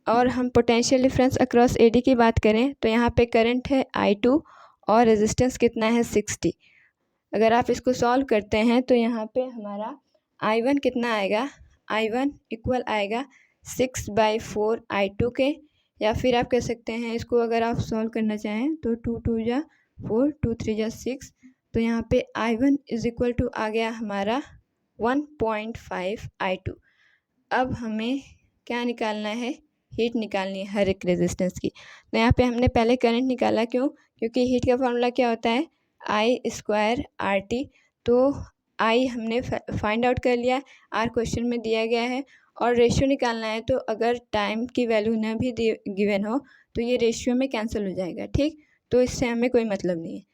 और हम पोटेंशियल डिफरेंस अक्रॉस AD की बात करें तो यहाँ पे करंट है I2 और रेजिस्टेंस कितना है 60। अगर आप इसको सॉल्व करते हैं तो यहाँ पे हमारा I1 कितना आएगा, I1 इक्वल आएगा 6/4 I2 के, या फिर आप कह सकते हैं इसको अगर आप सॉल्व करना चाहें तो 2 2 जा 4 2 3 जा 6, तो यहाँ पे I1 इज इक्वल टू आ गया हमारा 1.5 I2। अब हमें क्या निकालना है, हीट निकालनी है हर एक रेजिस्टेंस की। तो यहाँ पे हमने पहले करंट निकाला, क्योंकि हीट का फॉर्मूला क्या होता है I² RT। तो I हमने फाइंड आउट कर लिया, R क्वेश्चन में दिया गया है, और रेशियो निकालना है। तो अगर टाइम की वैल्यू ना भी गिवन हो तो ये रेशियो में कैंसिल हो जाएगा। ठीक, तो इससे हमें कोई मतलब नहीं है।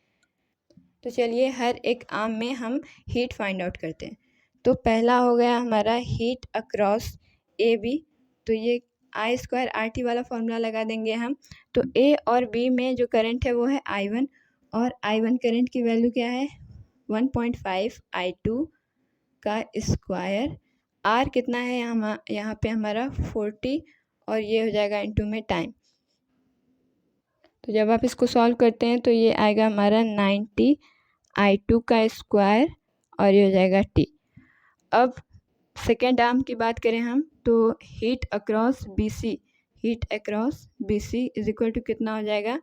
तो चलिए हर एक आर्म में हम हीट फाइंड आउट करते हैं। तो पहला हो गया हमारा हीट अक्रॉस AB, तो ये I² RT वाला फॉर्मूला लगा देंगे हम। तो A और B में जो करंट है वो है I1, और I1 करंट की वैल्यू क्या है 1.5 I2 का स्क्वायर, R कितना है यहाँ पे हमारा 40, और ये हो जाएगा इनटू में टाइम। तो जब आप इसको सॉल्व करते हैं तो ये आएगा हमारा 90 I2 का स्क्वायर, और ये हो जाएगा T। अब सेकेंड आर्म की बात करें हम तो heat across BC is equal to कितना हो जाएगा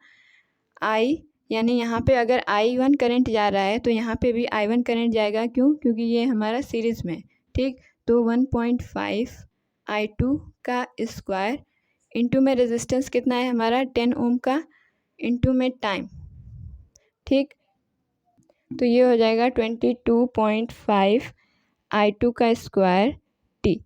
I यानी यहाँ पे अगर I1 करंट जा रहा है तो यहाँ पे भी I1 करंट जाएगा। क्यों? क्योंकि ये हमारा सीरीज़ में, ठीक। तो 1.5 I2 का स्क्वायर इंटू में रेजिस्टेंस कितना है हमारा 10 ओम का, इंटू में टाइम, ठीक। तो ये हो जाएगा 22.5 I2 का square T.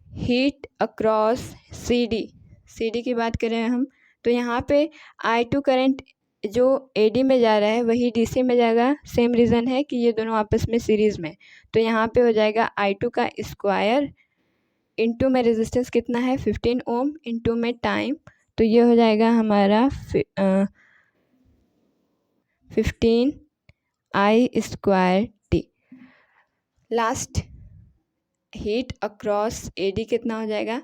Heat across CD की बात करें हम तो यहाँ पे I2 करंट जो AD में जा रहा है वही DC में जाएगा। सेम रीज़न है कि ये दोनों आपस में सीरीज़ में, तो यहाँ पे हो जाएगा I2 का स्क्वायर इंटू में रेजिस्टेंस कितना है 15 ओम, इंटू में टाइम, तो ये हो जाएगा हमारा 15 I square T. Last heat across AD कितना हो जाएगा,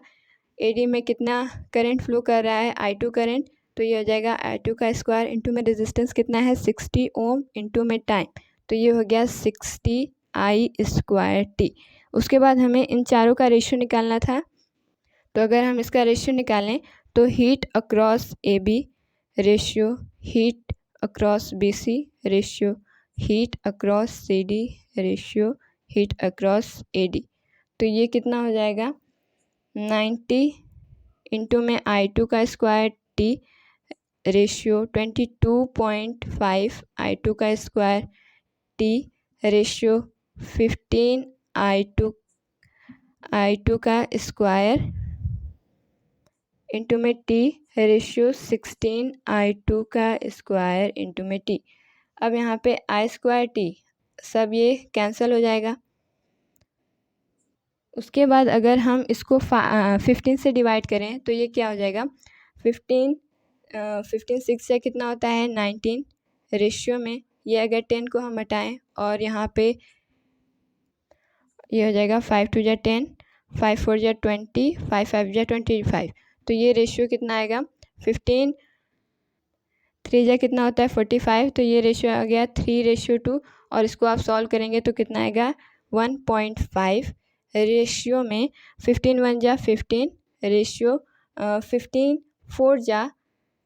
AD में कितना करंट फ्लो कर रहा है I2 करंट, तो ये हो जाएगा I2 का स्क्वायर इंटू में रेजिस्टेंस कितना है 60 ओम, इंटू में टाइम, तो ये हो गया 60 I स्क्वायर टी। उसके बाद हमें इन चारों का रेशियो निकालना था। तो अगर हम इसका रेशियो निकालें तो heat across AB ratio heat across BC ratio heat across CD ratio heat across AD, तो ये कितना हो जाएगा 90 इंटू में I2 का स्क्वायर टी रेशियो 22.5 I2 का स्क्वायर टी रेशियो 15 I2 का स्क्वायर इंटू में टी रेशियो 16 I2 का स्क्वायर इंटू में टी। अब यहाँ पे I स्क्वायर टी सब ये कैंसिल हो जाएगा। उसके बाद अगर हम इसको 15 से डिवाइड करें तो ये क्या हो जाएगा 15 6 से कितना होता है 19 रेशियो में, ये अगर 10 को हम हटाएं और यहाँ पे ये हो जाएगा 5 2 जा 10 5 4 जा 20 5 5 जा 25, तो ये रेशियो कितना आएगा 15 3 जा कितना होता है 45, तो ये रेशियो आ गया 3:2 और इसको आप सॉल्व करेंगे तो कितना आएगा 1.5 रेशियो में 15 1 जा 15 रेशियो 15 4 जा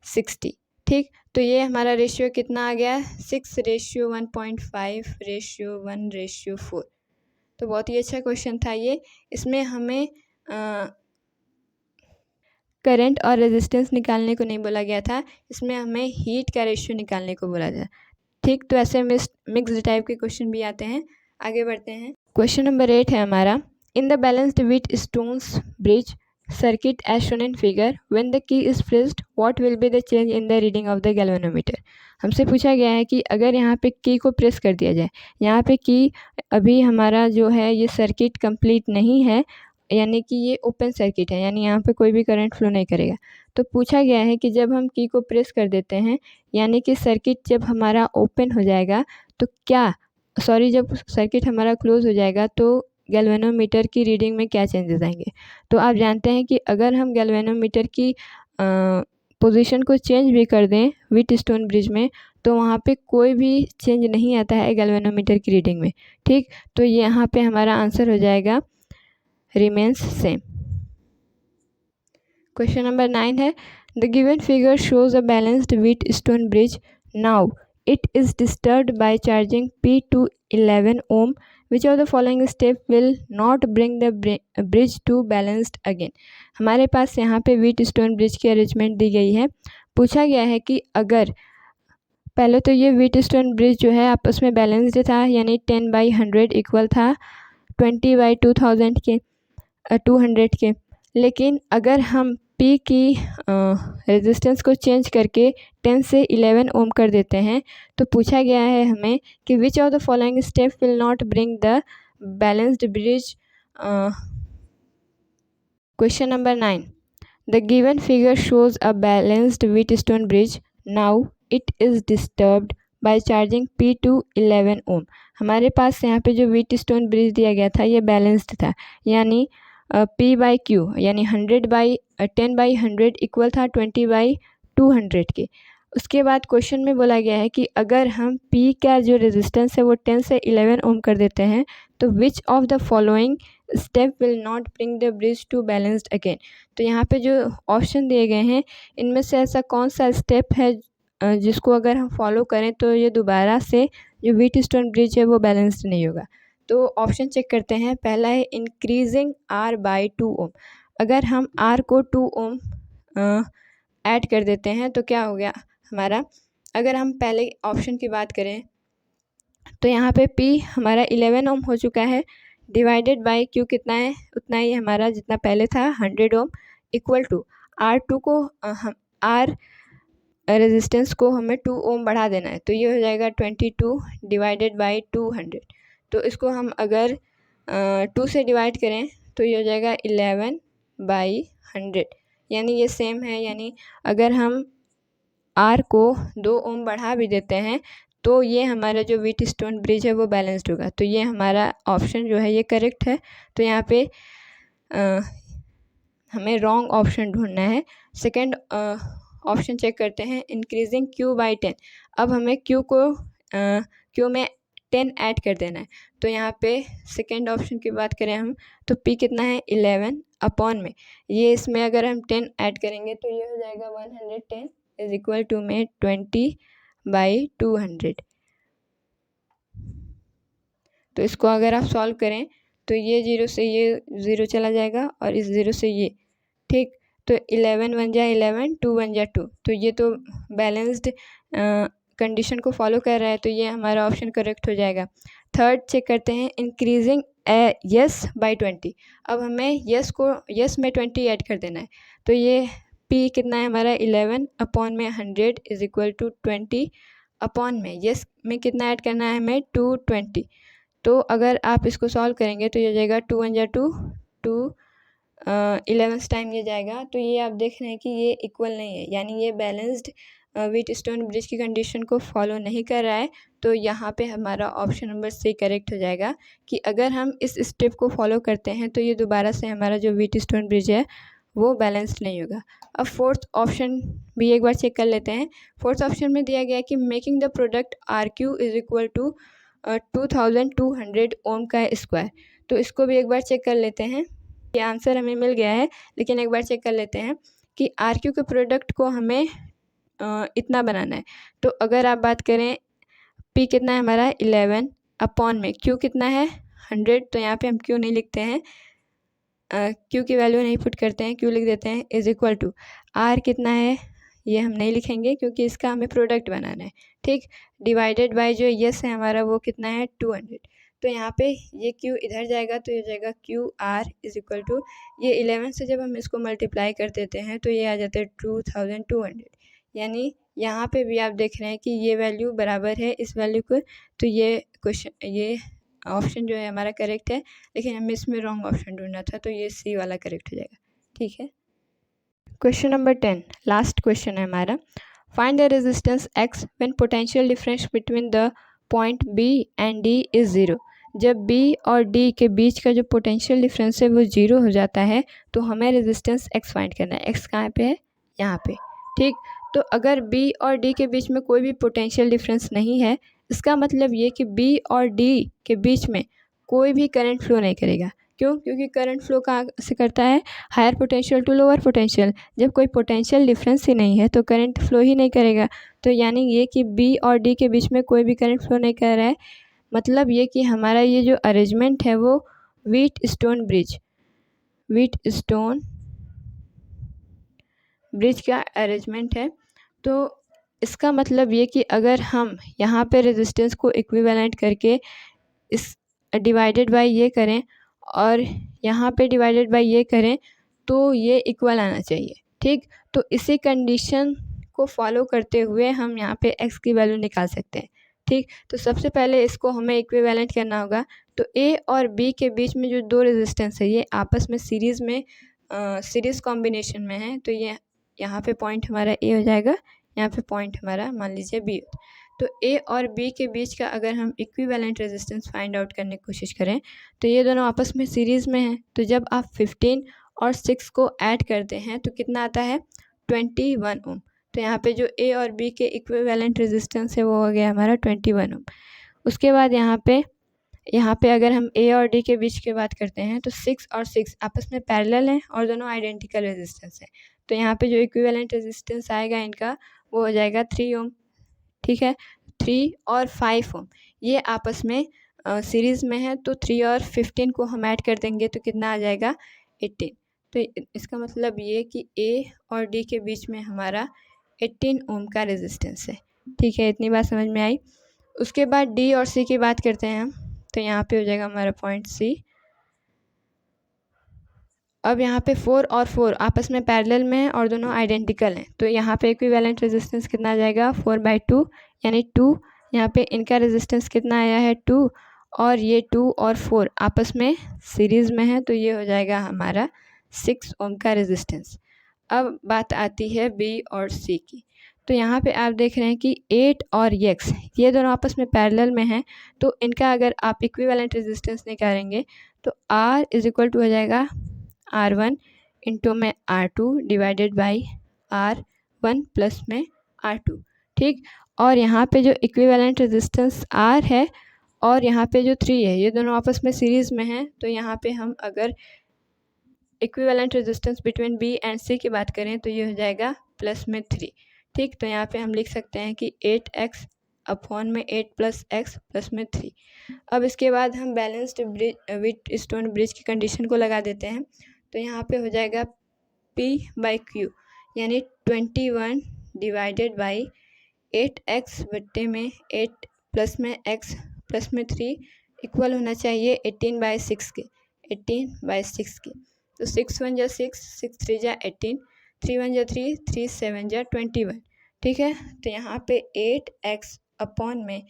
60, ठीक। तो ये हमारा रेशियो कितना आ गया 6:1.5 रेशियो 1:4। तो बहुत ही अच्छा क्वेश्चन था ये। इसमें हमें करंट और रेजिस्टेंस निकालने को नहीं बोला गया था, इसमें हमें हीट का रेशियो निकालने को बोला था, ठीक। तो ऐसे मिक्स्ड टाइप के क्वेश्चन भी आते हैं। आगे बढ़ते हैं। क्वेश्चन नंबर 8 है हमारा, in the balanced Wheatstone's bridge circuit as shown in figure when the key is pressed what will be the change in the reading of the galvanometer. हमसे पूछा गया है कि अगर यहाँ पे की को प्रेस कर दिया जाए, यहाँ पे की अभी हमारा जो है ये सर्किट कंप्लीट नहीं है, यानी कि ये ओपन सर्किट है, यानी यहाँ पे कोई भी करंट फ्लो नहीं करेगा। तो पूछा गया है कि जब हम की को प्रेस कर देते हैं, यानी कि सर्किट जब हमारा ओपन हो जाएगा तो जब सर्किट हमारा क्लोज हो जाएगा तो गैल्वेनोमीटर की रीडिंग में क्या चेंजेस आएंगे। तो आप जानते हैं कि अगर हम गैल्वेनोमीटर की पोजीशन को चेंज भी कर दें व्हीटस्टोन ब्रिज में तो वहाँ पे कोई भी चेंज नहीं आता है गैल्वेनोमीटर की रीडिंग में, ठीक। तो यहाँ पे हमारा आंसर हो जाएगा remains same. Question number 9 है, the given figure shows a balanced Wheatstone bridge. Now it is disturbed by charging P to 11 ohm. Which of the following step will not bring the bridge to balanced again? हमारे पास यहाँ पे Wheatstone bridge की arrangement दी गई है। पूछा गया है कि अगर पहले तो ये Wheatstone bridge जो है आपस में बैलेंस्ड था, यानी 10/100 इक्वल था 20/2000 के 200 के, लेकिन अगर हम P की रेजिस्टेंस को चेंज करके 10 से 11 ओम कर देते हैं तो पूछा गया है हमें कि which of the following step will not bring the balanced bridge. Question number 9, the given figure shows a balanced Wheatstone bridge, now it is disturbed by charging P to 11 ohm. हमारे पास यहाँ पे जो व्हीटस्टोन ब्रिज दिया गया था ये balanced था, यानी P/Q यानी 10/100 इक्वल था 20/200 के। उसके बाद क्वेश्चन में बोला गया है कि अगर हम P का जो रेजिस्टेंस है वो 10 से 11 ओम कर देते हैं तो which of the following step will not bring the bridge to balanced again. तो यहाँ पे जो ऑप्शन दिए गए हैं इनमें से ऐसा कौन सा स्टेप है जिसको अगर हम फॉलो करें तो ये दोबारा से जो व्हीटस्टोन ब्रिज है वो बैलेंस्ड नहीं होगा। तो ऑप्शन चेक करते हैं। पहला है इंक्रीजिंग आर बाय 2 ओम। अगर हम आर को 2 ओम ऐड कर देते हैं तो क्या हो गया हमारा। अगर हम पहले ऑप्शन की बात करें तो यहाँ पे P हमारा 11 ओम हो चुका है, डिवाइडेड बाय Q कितना है, उतना ही हमारा जितना पहले था 100 ओम, इक्वल टू R2 को हम R रेजिस्टेंस को हमें 2 ओम बढ़ा देना है, तो ये हो जाएगा 22 डिवाइडेड बाय 200। तो इसको हम अगर 2 से डिवाइड करें तो ये हो जाएगा 11 बाई 100, यानी ये सेम है। यानी अगर हम R को 2 ओम बढ़ा भी देते हैं तो ये हमारा जो व्हीटस्टोन ब्रिज है वो बैलेंस्ड होगा। तो ये हमारा ऑप्शन जो है ये करेक्ट है। तो यहाँ पे हमें रॉन्ग ऑप्शन ढूंढना है। सेकंड ऑप्शन चेक करते हैं, इंक्रीजिंग Q बाई 10। अब हमें Q में 10 ऐड कर देना है। तो यहाँ पे सेकंड ऑप्शन की बात करें हम तो P कितना है 11 अपॉन में ये इसमें अगर हम 10 ऐड करेंगे तो ये हो जाएगा 110 इज इक्वल टू में 20 बाई 200। तो इसको अगर आप सॉल्व करें तो ये 0 से ये 0 चला जाएगा और इस 0 से ये, ठीक। तो 11 1 जा 11, 2 1 जा 2, तो ये तो बैलेंस्ड कंडीशन को फॉलो कर रहा है, तो ये हमारा ऑप्शन करेक्ट हो जाएगा। थर्ड चेक करते हैं, इंक्रीजिंग यस बाई 20। अब हमें यस में 20 ऐड कर देना है। तो ये P कितना है हमारा 11 अपॉन में 100 इज इक्वल टू 20 अपॉन में यस में कितना ऐड करना है हमें 220। तो अगर आप इसको सॉल्व करेंगे तो ये जाएगा 2 1 जा 2, 2 11 टाइम ये जाएगा। तो ये आप देख रहे हैं कि ये इक्वल नहीं है, यानी ये बैलेंस्ड व्हीटस्टोन ब्रिज की कंडीशन को फॉलो नहीं कर रहा है। तो यहाँ पे हमारा ऑप्शन नंबर C करेक्ट हो जाएगा कि अगर हम इस स्टेप को फॉलो करते हैं तो ये दोबारा से हमारा जो व्हीटस्टोन ब्रिज है वो बैलेंस्ड नहीं होगा। अब फोर्थ ऑप्शन भी एक बार चेक कर लेते हैं। फोर्थ ऑप्शन में दिया गया है कि making the product RQ is equal to 2200 ohm का स्क्वायर। तो इसको भी एक बार चेक कर लेते हैं। ये आंसर हमें मिल गया है, लेकिन एक बार चेक कर लेते हैं कि RQ के प्रोडक्ट को हमें इतना बनाना है। तो अगर आप बात करें P कितना है हमारा 11 अपॉन में Q कितना है 100, तो यहाँ पे हम Q नहीं लिखते हैं, Q की वैल्यू नहीं पुट करते हैं, Q लिख देते हैं इज इक्वल टू R कितना है ये हम नहीं लिखेंगे क्योंकि इसका हमें प्रोडक्ट बनाना है, ठीक। डिवाइडेड बाय जो यस है हमारा वो कितना है 200। तो यहाँ पे ये Q इधर जाएगा तो ये जाएगा QR इज इक्वल टू ये 11 से जब हम इसको मल्टीप्लाई कर देते हैं तो ये आ जाता है 2200। यानी यहाँ पे भी आप देख रहे हैं कि ये वैल्यू बराबर है इस वैल्यू को। तो ये क्वेश्चन ये ऑप्शन जो है हमारा करेक्ट है, लेकिन हमें इसमें रॉन्ग ऑप्शन ढूंढना था, तो ये C वाला करेक्ट हो जाएगा, ठीक है। क्वेश्चन नंबर 10 लास्ट क्वेश्चन है हमारा। Find the resistance X when potential difference between the point B and D is 0। जब B और D के बीच का जो पोटेंशियल डिफरेंस है वो 0 हो जाता है तो हमें रेजिस्टेंस X फाइंड करना है। X कहाँ पे है, यहाँ पे, ठीक। तो अगर B और D के बीच में कोई भी पोटेंशियल डिफरेंस नहीं है, इसका मतलब ये कि B और D के बीच में कोई भी करंट फ्लो नहीं करेगा। क्यों? क्योंकि करंट फ्लो कहाँ से करता है, higher potential to lower potential. जब कोई पोटेंशियल डिफरेंस ही नहीं है तो करंट फ्लो ही नहीं करेगा। तो यानी ये कि B और D के बीच में कोई भी करंट फ्लो नहीं कर रहा है, मतलब ये कि हमारा ये जो अरेंजमेंट है वो व्हीटस्टोन ब्रिज का अरेंजमेंट है। तो इसका मतलब ये कि अगर हम यहाँ पे रेजिस्टेंस को इक्विवेलेंट करके इस डिवाइडेड बाय ये करें और यहाँ पे डिवाइडेड बाय ये करें तो ये इक्वल आना चाहिए, ठीक। तो इसी कंडीशन को फॉलो करते हुए हम यहाँ पे x की वैल्यू निकाल सकते हैं, ठीक। तो सबसे पहले इसको हमें इक्विवेलेंट करना होगा। तो A और B के बीच में जो दो रेजिस्टेंस है ये आपस में सीरीज़ कॉम्बिनेशन में है। तो ये यहाँ पे पॉइंट हमारा A हो जाएगा, यहाँ पे पॉइंट हमारा मान लीजिए B। तो A और B के बीच का अगर हम इक्विवेलेंट रेजिस्टेंस फाइंड आउट करने की कोशिश करें तो ये दोनों आपस में सीरीज़ में हैं। तो जब आप 15 और 6 को ऐड करते हैं तो कितना आता है 21 ओम। तो यहाँ पे जो A और B के इक्विवेलेंट रेजिस्टेंस है वो हो गया हमारा 21 ओम। उसके बाद यहाँ पे अगर हम A और D के बीच की बात करते हैं तो 6 और 6 आपस में पैरेलल हैं और दोनों आइडेंटिकल रेजिस्टेंस है। तो यहाँ पे जो इक्विवेलेंट रेजिस्टेंस आएगा इनका वो हो जाएगा 3 ओम। ठीक है, 3 और 5 ओम ये आपस में सीरीज़ में है, तो 3 और 15 को हम ऐड कर देंगे तो कितना आ जाएगा 18। तो इसका मतलब ये कि ए और डी के बीच में हमारा 18 ओम का रेजिस्टेंस है। ठीक है, इतनी बात समझ में आई। उसके बाद डी और सी की बात करते हैं हम, तो यहाँ पे हो जाएगा हमारा पॉइंट सी। अब यहाँ पे 4 और 4 आपस में पैरेलल में है और दोनों आइडेंटिकल हैं, तो यहाँ पे इक्विवेलेंट रेजिस्टेंस कितना आ जाएगा 4/2 यानी 2। यहाँ पे इनका रेजिस्टेंस कितना आया है 2, और ये 2 और 4 आपस में सीरीज़ में है, तो ये हो जाएगा हमारा 6 ओम का रेजिस्टेंस। अब बात आती है बी और सी की, तो यहाँ पे आप देख रहे हैं कि 8 और x ये दोनों आपस में पैरेलल में हैं, तो इनका अगर आप इक्विवेलेंट रेजिस्टेंस निकालेंगे तो R = हो जाएगा R1 इंटू में R2 divided by R1 plus में R2। ठीक, और यहाँ पे जो इक्विवेलेंट रेजिस्टेंस R है और यहाँ पे जो 3 है ये दोनों आपस में सीरीज़ में हैं, तो यहाँ पे हम अगर equivalent resistance between B and C की बात करें तो ये हो जाएगा प्लस में 3। ठीक, तो यहाँ पे हम लिख सकते हैं कि 8x अपॉन में 8 + x प्लस में 3। अब इसके बाद हम बैलेंस्ड व्हीटस्टोन ब्रिज की कंडीशन को लगा देते हैं, तो यहाँ पे हो जाएगा P/Q यानी 21 डिवाइडेड बाई 8x बट्टे में 8 प्लस में x प्लस में 3 इक्वल होना चाहिए 18/6 के, 18/6 के। तो 6 1 = 6, 6 3 = 18, 3 1 = 3, 3 7 = 21। ठीक है, तो यहाँ पे 8x अपॉन में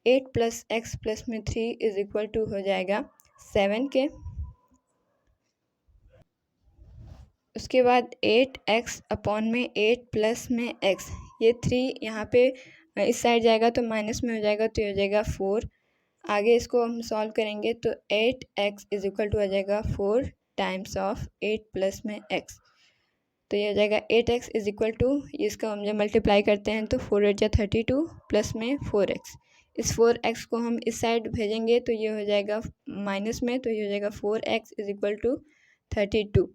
8 + x प्लस में 3 = हो जाएगा 7 के। उसके बाद 8x अपॉन में 8 प्लस में x, ये 3 यहाँ पे इस साइड जाएगा तो माइनस में हो जाएगा, तो ये हो जाएगा 4। आगे इसको हम सॉल्व करेंगे तो 8x = हो जाएगा 4 टाइम्स ऑफ 8 प्लस में x, तो ये हो जाएगा 8x = इसका हम जब मल्टीप्लाई करते हैं तो 4 8 = 32 प्लस में 4x। इस 4x को हम इस साइड भेजेंगे तो ये हो जाएगा माइनस में, तो ये हो जाएगा 4x = 32।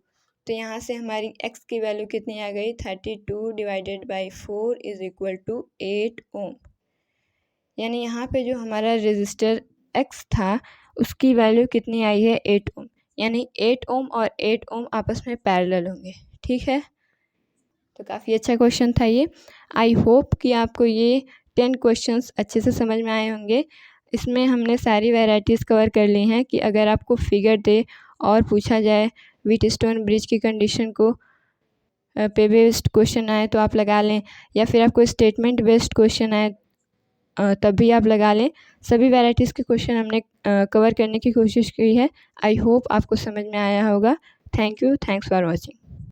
तो यहाँ से हमारी x की वैल्यू कितनी आ गई 32 डिवाइडेड बाई 4 = 8 ओम। यानी यहाँ पे जो हमारा रेजिस्टर x था उसकी वैल्यू कितनी आई है 8 ओम, यानी 8 ओम और 8 ओम आपस में पैरेलल होंगे। ठीक है, तो काफ़ी अच्छा क्वेश्चन था ये। आई होप कि आपको ये 10 क्वेश्चंस अच्छे से समझ में आए होंगे। इसमें हमने सारी वैरायटीज़ कवर कर ली हैं कि अगर आपको फिगर दे और पूछा जाए व्हीटस्टोन ब्रिज की कंडीशन को पे बेस्ड क्वेश्चन आए तो आप लगा लें, या फिर आपको स्टेटमेंट बेस्ड क्वेश्चन आए तब भी आप लगा लें। सभी वैरायटीज़ के क्वेश्चन हमने कवर करने की कोशिश की है। आई होप आपको समझ में आया होगा। Thank you, thanks for watching.